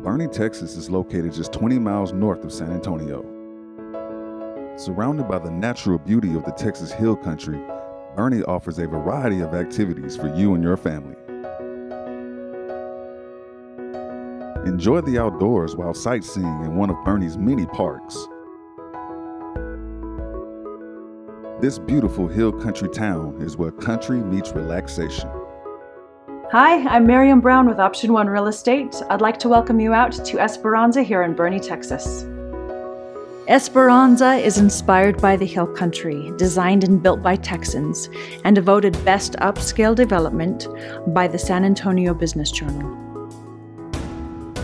Boerne, Texas is located just 20 miles north of San Antonio. Surrounded by the natural beauty of the Texas Hill Country, Boerne offers a variety of activities for you and your family. Enjoy the outdoors while sightseeing in one of Boerne's many parks. This beautiful hill country town is where country meets relaxation. Hi, I'm Miriam Brown with Option 1 Real Estate. I'd like to welcome you out to Esperanza here in Boerne, Texas. Esperanza is inspired by the hill country, designed and built by Texans, and devoted best upscale development by the San Antonio Business Journal.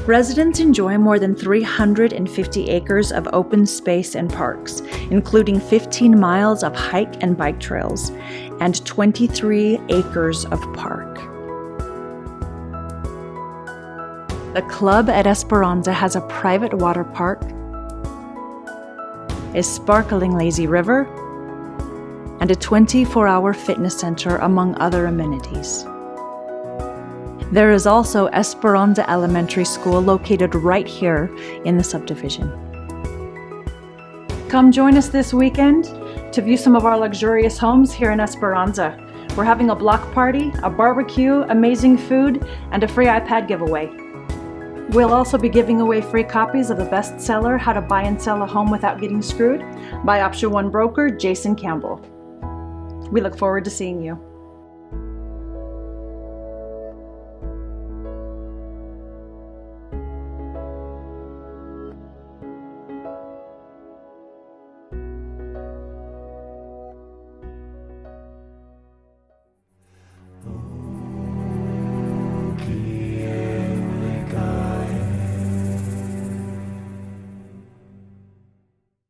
Residents enjoy more than 350 acres of open space and parks, including 15 miles of hike and bike trails and 23 acres of park. The club at Esperanza has a private water park, a sparkling lazy river, and a 24-hour fitness center, among other amenities. There is also Esperanza Elementary School located right here in the subdivision. Come join us this weekend to view some of our luxurious homes here in Esperanza. We're having a block party, a barbecue, amazing food, and a free iPad giveaway. We'll also be giving away free copies of the bestseller, How to Buy and Sell a Home Without Getting Screwed, by Option 1 broker Jason Campbell. We look forward to seeing you.